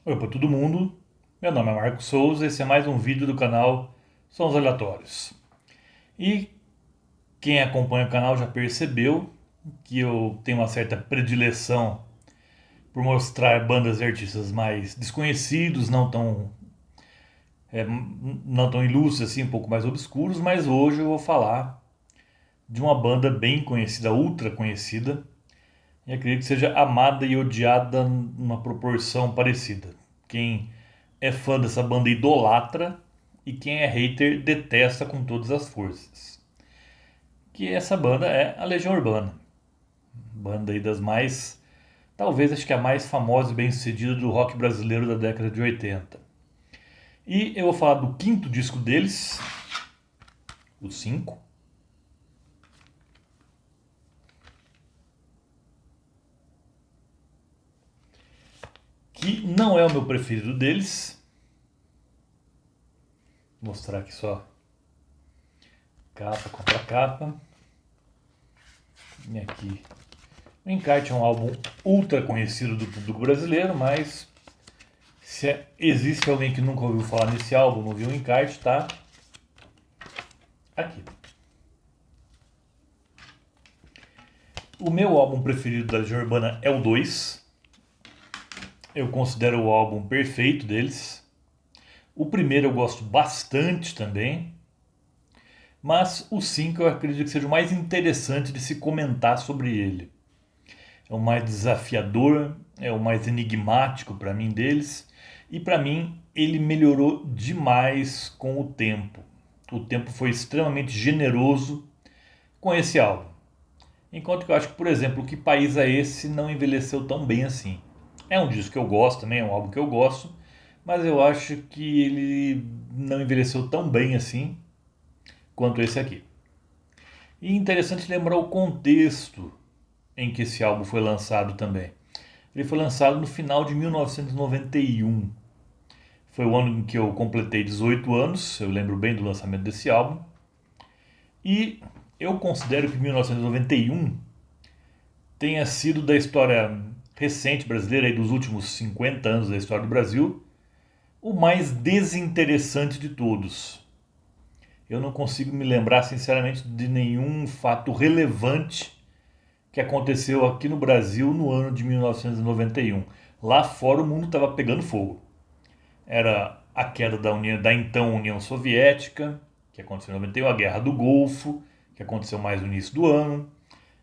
Oi para todo mundo, meu nome é Marcos Souza e esse é mais um vídeo do canal Sons Aleatórios. E quem acompanha o canal já percebeu que eu tenho uma certa predileção por mostrar bandas e artistas mais desconhecidos, não tão ilustres assim, um pouco mais obscuros, mas hoje eu vou falar de uma banda bem conhecida, ultra conhecida, e acredito que seja amada e odiada numa proporção parecida. Quem é fã dessa banda idolatra e quem é hater detesta com todas as forças. Que essa banda é a Legião Urbana. Banda aí das mais, talvez acho que a mais famosa e bem-sucedida do rock brasileiro da década de 80. E eu vou falar do quinto disco deles, o 5, que não é o meu preferido deles. Vou mostrar aqui só capa contra capa. E aqui o Encarte é um álbum ultra conhecido do público brasileiro, mas se existe alguém que nunca ouviu falar nesse álbum, não viu o Encarte, tá aqui. O meu álbum preferido da Legião Urbana é o 2. Eu considero o álbum perfeito deles. O primeiro eu gosto bastante também. Mas o 5 eu acredito que seja o mais interessante de se comentar sobre ele. É o mais desafiador, é o mais enigmático para mim deles. E para mim ele melhorou demais com o tempo. O tempo foi extremamente generoso com esse álbum. Enquanto que eu acho que, por exemplo, Que País é Esse não envelheceu tão bem assim. É um disco que eu gosto também, é um álbum que eu gosto, mas eu acho que ele não envelheceu tão bem assim quanto esse aqui. E interessante lembrar o contexto em que esse álbum foi lançado também. Ele foi lançado no final de 1991. Foi o ano em que eu completei 18 anos, eu lembro bem do lançamento desse álbum. E eu considero que 1991 tenha sido da história recente brasileira, aí dos últimos 50 anos da história do Brasil, o mais desinteressante de todos. Eu não consigo me lembrar, sinceramente, de nenhum fato relevante que aconteceu aqui no Brasil no ano de 1991. Lá fora o mundo estava pegando fogo. Era a queda da então União Soviética, que aconteceu em 91, a Guerra do Golfo, que aconteceu mais no início do ano,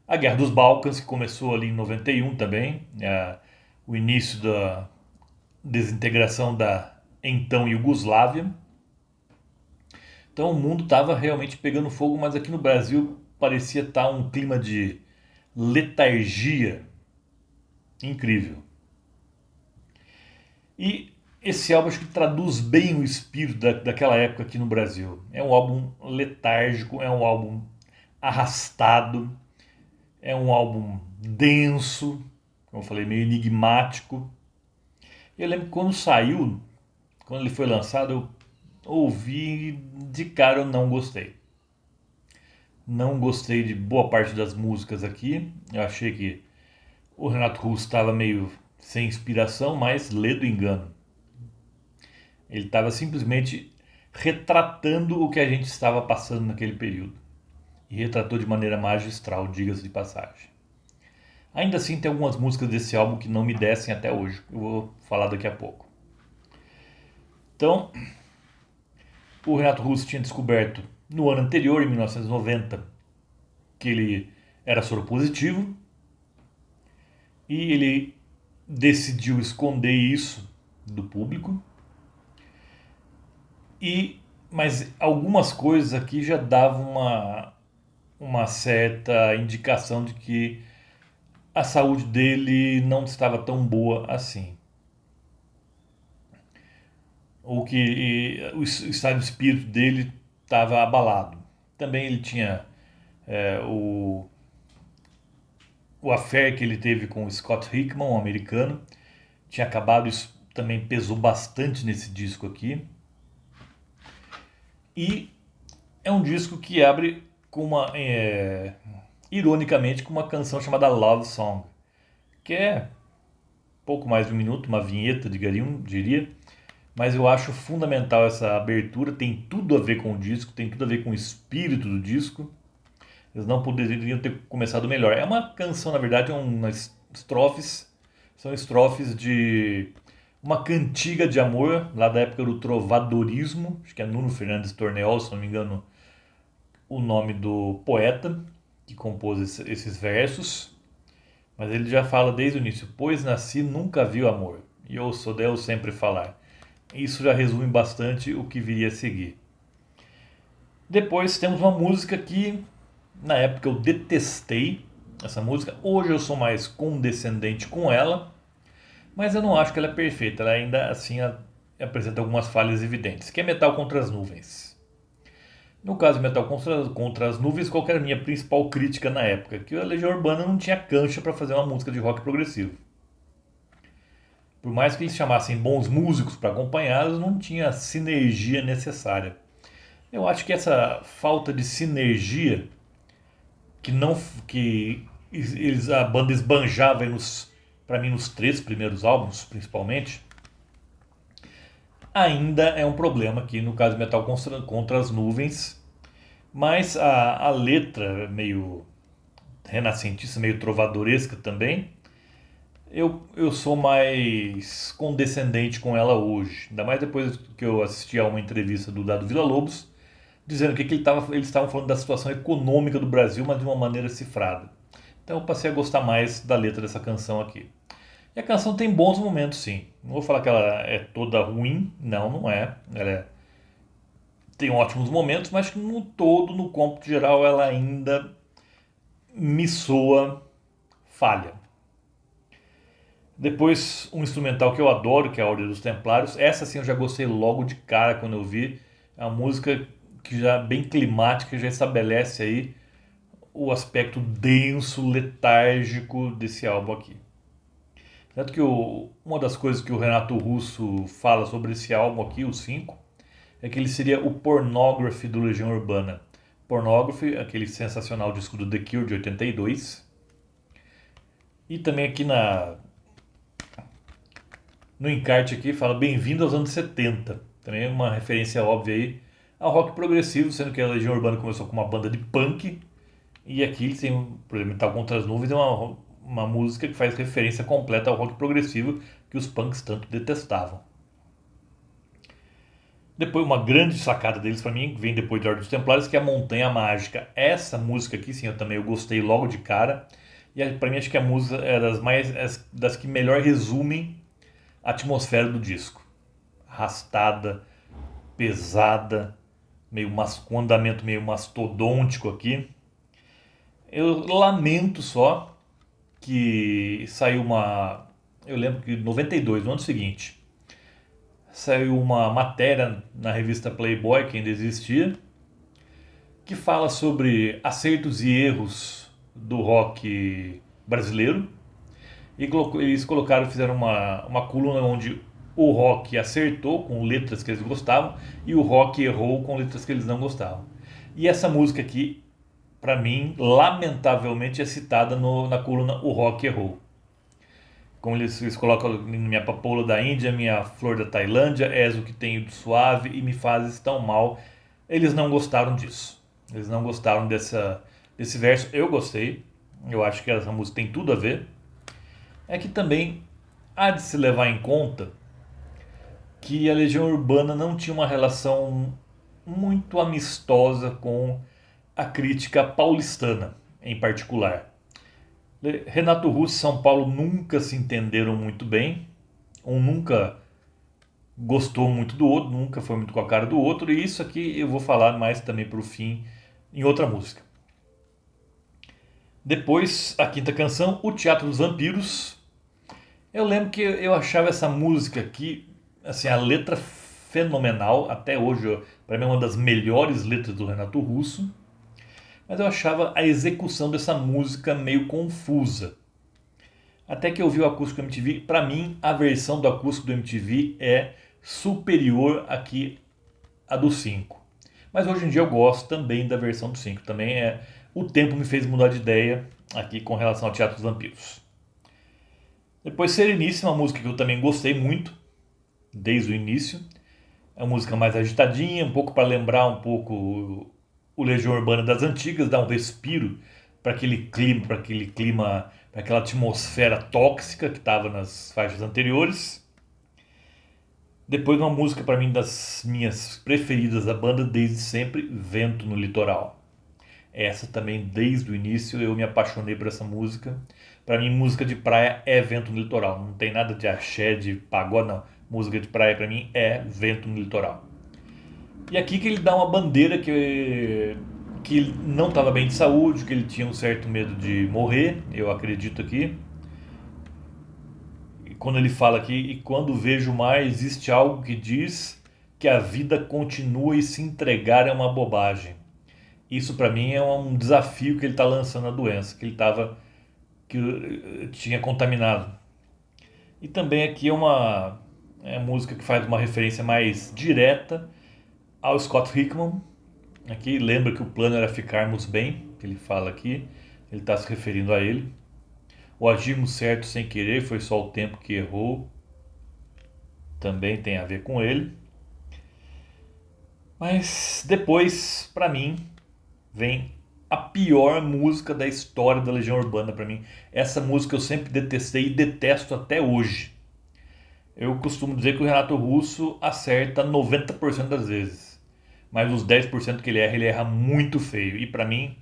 a Guerra dos Balcãs, que começou ali em 91 também, o início da desintegração da então Iugoslávia. Então o mundo estava realmente pegando fogo, mas aqui no Brasil parecia estar um clima de letargia incrível. E esse álbum acho que traduz bem o espírito daquela época aqui no Brasil. É um álbum letárgico, é um álbum arrastado, é um álbum denso, como eu falei, meio enigmático. Eu lembro que quando saiu, quando ele foi lançado, eu ouvi de cara, eu não gostei. Não gostei de boa parte das músicas aqui. Eu achei que o Renato Russo estava meio sem inspiração, mas lê do engano. Ele estava simplesmente retratando o que a gente estava passando naquele período. E retratou de maneira magistral, diga-se de passagem. Ainda assim, tem algumas músicas desse álbum que não me descem até hoje. Eu vou falar daqui a pouco. Então, o Renato Russo tinha descoberto no ano anterior, em 1990, que ele era soro positivo. E ele decidiu esconder isso do público. Mas algumas coisas aqui já davam uma certa indicação de que a saúde dele não estava tão boa assim. Ou que o estado de espírito dele estava abalado. Também ele tinha o affair que ele teve com o Scott Hickman, um americano. Tinha acabado, isso também pesou bastante nesse disco aqui. E é um disco que abre com ironicamente, com uma canção chamada Love Song, que é pouco mais de um minuto, uma vinheta, diria. Mas eu acho fundamental essa abertura, tem tudo a ver com o disco, tem tudo a ver com o espírito do disco. Eles não poderiam ter começado melhor. É uma canção, na verdade, umas estrofes, são estrofes de uma cantiga de amor, lá da época do trovadorismo, acho que é Nuno Fernandes Torneol, se não me engano, o nome do poeta que compôs esses versos. Mas ele já fala desde o início: pois nasci, nunca vi o amor, e ouço Deus sempre falar. Isso já resume bastante o que viria a seguir. Depois temos uma música que na época eu detestei essa música. Hoje eu sou mais condescendente com ela, mas eu não acho que ela é perfeita. Ela ainda assim apresenta algumas falhas evidentes, que é Metal contra as Nuvens. No caso de Metal contra as Nuvens, qual era a minha principal crítica na época? Que a Legião Urbana não tinha cancha para fazer uma música de rock progressivo. Por mais que eles chamassem bons músicos para acompanhá-los, não tinha a sinergia necessária. Eu acho que essa falta de sinergia que não que a banda esbanjava para mim nos 3 primeiros álbuns, principalmente, ainda é um problema aqui no caso de Metal contra as Nuvens, mas a letra meio renascentista, meio trovadoresca também, eu sou mais condescendente com ela hoje, ainda mais depois que eu assisti a uma entrevista do Dado Villa-Lobos, dizendo que eles estavam falando da situação econômica do Brasil, mas de uma maneira cifrada. Então eu passei a gostar mais da letra dessa canção aqui. E a canção tem bons momentos, sim. Não vou falar que ela é toda ruim, não é. Tem ótimos momentos, mas que no todo, no cômputo geral, ela ainda me soa falha. Depois, um instrumental que eu adoro, que é a Ordem dos Templários. Essa sim eu já gostei logo de cara quando eu vi. É uma música que já é bem climática, já estabelece aí o aspecto denso, letárgico desse álbum aqui. Tanto que uma das coisas que o Renato Russo fala sobre esse álbum aqui, o 5, é que ele seria o Pornography do Legião Urbana. Pornography, aquele sensacional disco do The Cure de 82. E também aqui no encarte aqui fala Bem-vindo aos anos 70. Também é uma referência óbvia aí ao rock progressivo, sendo que a Legião Urbana começou com uma banda de punk. E aqui tem, por exemplo, Metal contra as Nuvens, é uma música que faz referência completa ao rock progressivo que os punks tanto detestavam. Depois, uma grande sacada deles para mim, vem depois de Ordem dos Templários, que é a Montanha Mágica. Essa música aqui, sim, eu gostei logo de cara. E para mim acho que a música é das que melhor resumem a atmosfera do disco. Arrastada, pesada, com um andamento meio mastodôntico aqui. Eu lamento só que saiu uma. Eu lembro que em 92, no ano seguinte, saiu uma matéria na revista Playboy, que ainda existia, que fala sobre acertos e erros do rock brasileiro. E eles fizeram uma coluna onde o rock acertou com letras que eles gostavam e o rock errou com letras que eles não gostavam. E essa música aqui, pra mim, lamentavelmente é citada na coluna O Rock Errou. Como eles colocam minha papoula da Índia, minha flor da Tailândia, és o que tenho de suave e me fazes tão mal. Eles não gostaram disso. Eles não gostaram desse verso. Eu gostei. Eu acho que essa música tem tudo a ver. É que também há de se levar em conta que a Legião Urbana não tinha uma relação muito amistosa com a crítica paulistana, em particular. Renato Russo e São Paulo nunca se entenderam muito bem, um nunca gostou muito do outro, nunca foi muito com a cara do outro, e isso aqui eu vou falar mais também para o fim em outra música. Depois, a quinta canção, O Teatro dos Vampiros. Eu lembro que eu achava essa música aqui, assim, a letra fenomenal, até hoje, para mim é uma das melhores letras do Renato Russo, mas eu achava a execução dessa música meio confusa. Até que eu vi o acústico do MTV, para mim a versão do acústico do MTV é superior aqui à do 5. Mas hoje em dia eu gosto também da versão do 5. O tempo me fez mudar de ideia aqui com relação ao Teatro dos Vampiros. Depois Sereníssima, uma música que eu também gostei muito, desde o início. É uma música mais agitadinha, um pouco para lembrar um pouco o Legião Urbana das antigas, dar um respiro para aquela atmosfera tóxica que estava nas faixas anteriores. Depois uma música para mim das minhas preferidas da banda desde sempre, Vento no Litoral. Essa também desde o início eu me apaixonei por essa música. Para mim música de praia é Vento no Litoral, não tem nada de axé, de pagode não. Música de praia para mim é Vento no Litoral. E aqui que ele dá uma bandeira que ele não estava bem de saúde, que ele tinha um certo medo de morrer, eu acredito aqui. E quando ele fala aqui, e quando vejo mais, existe algo que diz que a vida continua e se entregar é uma bobagem. Isso para mim é um desafio que ele está lançando a doença, que tinha contaminado. E também aqui é uma música que faz uma referência mais direta ao Scott Hickman. Aqui lembra que o plano era ficarmos bem, que ele fala aqui, ele está se referindo a ele. O agirmos certo sem querer foi só o tempo que errou, também tem a ver com ele. Mas depois, para mim, vem a pior música da história da Legião Urbana para mim. Essa música eu sempre detestei e detesto até hoje. Eu costumo dizer que o Renato Russo acerta 90% das vezes. Mas os 10% que ele erra muito feio. E para mim,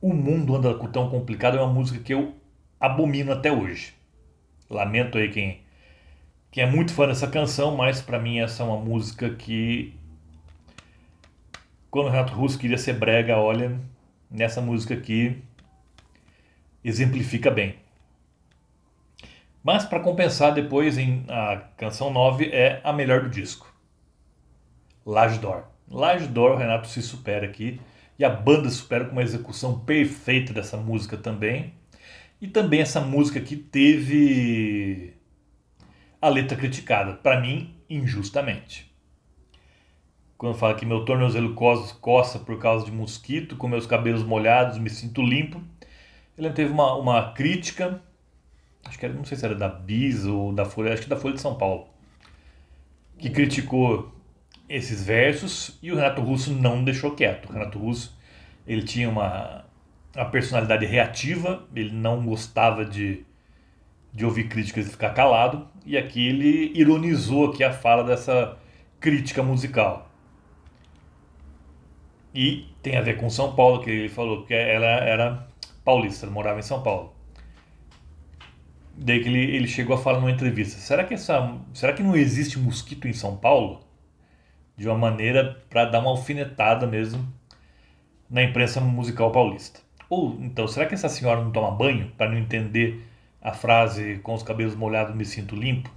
O Mundo Anda Tão Complicado é uma música que eu abomino até hoje. Lamento aí quem é muito fã dessa canção, mas para mim essa é uma música que, quando o Renato Russo queria ser brega, olha, nessa música aqui exemplifica bem. Mas para compensar, depois a canção 9 é a melhor do disco. Laje d'Or. Laje d'Or, o Renato se supera aqui. E a banda se supera com uma execução perfeita dessa música também. E também essa música aqui teve a letra criticada. Para mim, injustamente. Quando fala que meu tornozelo coça por causa de mosquito, com meus cabelos molhados, me sinto limpo. Ele teve uma crítica, acho que era, não sei se era da Bis ou da Folha, acho que da Folha de São Paulo, que criticou esses versos e o Renato Russo não deixou quieto. O Renato Russo, ele tinha uma personalidade reativa, ele não gostava de ouvir críticas e ficar calado, e aqui ele ironizou aqui a fala dessa crítica musical. E tem a ver com São Paulo, que ele falou que ela era paulista, ela morava em São Paulo. Daí que ele chegou a falar numa entrevista: será que não existe mosquito em São Paulo? De uma maneira para dar uma alfinetada mesmo na imprensa musical paulista. Ou então, será que essa senhora não toma banho para não entender a frase com os cabelos molhados me sinto limpo?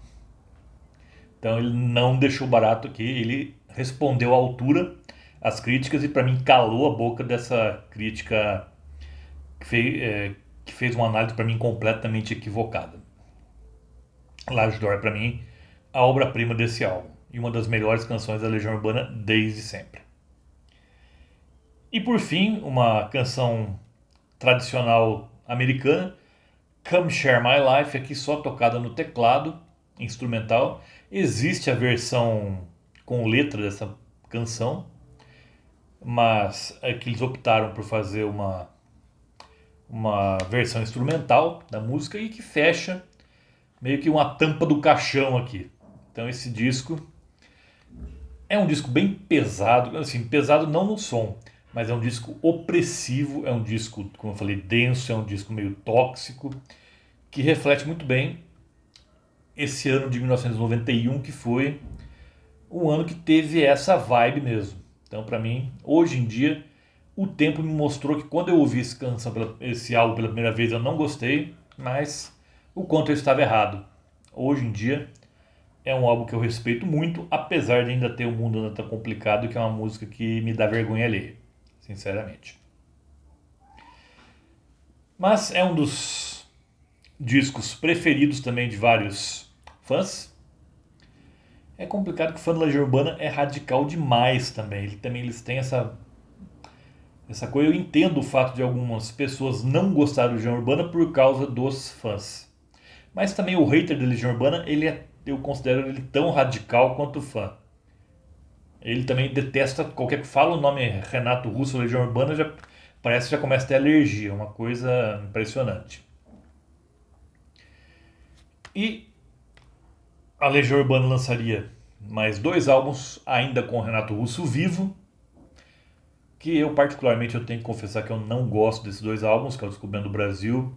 Então ele não deixou barato aqui, ele respondeu à altura às críticas e para mim calou a boca dessa crítica que fez uma análise para mim completamente equivocada. Laje d'Or é para mim a obra-prima desse álbum e uma das melhores canções da Legião Urbana desde sempre. E por fim, uma canção tradicional americana, Come Share My Life, aqui só tocada no teclado instrumental. Existe a versão com letra dessa canção, mas é que eles optaram por fazer uma versão instrumental da música e que fecha meio que uma tampa do caixão aqui. Então esse disco é um disco bem pesado, assim, pesado não no som, mas é um disco opressivo, é um disco, como eu falei, denso, é um disco meio tóxico, que reflete muito bem esse ano de 1991, que foi um ano que teve essa vibe mesmo. Então, para mim, hoje em dia, o tempo me mostrou que quando eu ouvi esse álbum pela primeira vez, eu não gostei, mas o quanto eu estava errado. Hoje em dia, é um álbum que eu respeito muito, apesar de ainda ter O Mundo Anda Tão Complicado, que é uma música que me dá vergonha alheia, sinceramente. Mas é um dos discos preferidos também de vários fãs. É complicado que o fã da Legião Urbana é radical demais também. Eles têm essa coisa. Eu entendo o fato de algumas pessoas não gostarem da Legião Urbana por causa dos fãs. Mas também o hater da Legião Urbana, eu considero ele tão radical quanto o fã. Ele também detesta qualquer que fala o nome Renato Russo ou Legião Urbana, já parece que já começa a ter alergia, uma coisa impressionante. E a Legião Urbana lançaria mais 2 álbuns, ainda com o Renato Russo vivo, que eu particularmente eu tenho que confessar que eu não gosto desses 2 álbuns, que é o Descobrindo o Brasil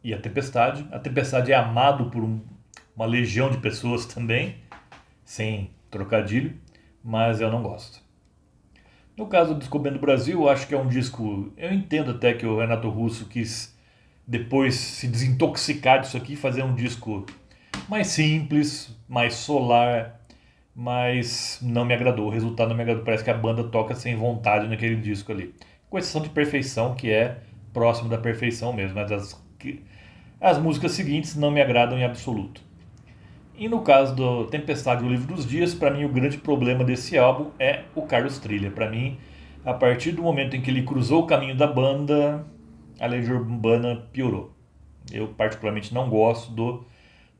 e a Tempestade. A Tempestade é amado por uma legião de pessoas também, sem trocadilho, mas eu não gosto. No caso do Descobrindo o Brasil, eu acho que é um disco. Eu entendo até que o Renato Russo quis depois se desintoxicar disso aqui, fazer um disco mais simples, mais solar, mas não me agradou. O resultado não me agradou. Parece que a banda toca sem vontade naquele disco ali. Com exceção de Perfeição, que é próximo da perfeição mesmo, mas as músicas seguintes não me agradam em absoluto. E no caso do Tempestade e o Livro dos Dias, para mim o grande problema desse álbum é o Carlos Trilha. Para mim, a partir do momento em que ele cruzou o caminho da banda, a Legião Urbana piorou. Eu particularmente não gosto do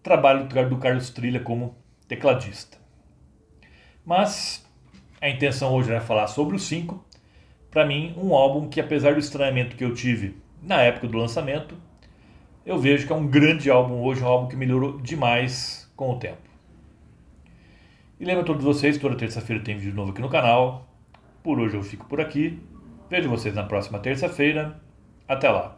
trabalho do Carlos Trilha como tecladista. Mas a intenção hoje era falar sobre os 5. Para mim, um álbum que, apesar do estranhamento que eu tive na época do lançamento, eu vejo que é um grande álbum hoje, um álbum que melhorou demais com o tempo. E lembro a todos vocês, toda terça-feira tem vídeo novo aqui no canal. Por hoje eu fico por aqui. Vejo vocês na próxima terça-feira. Até lá.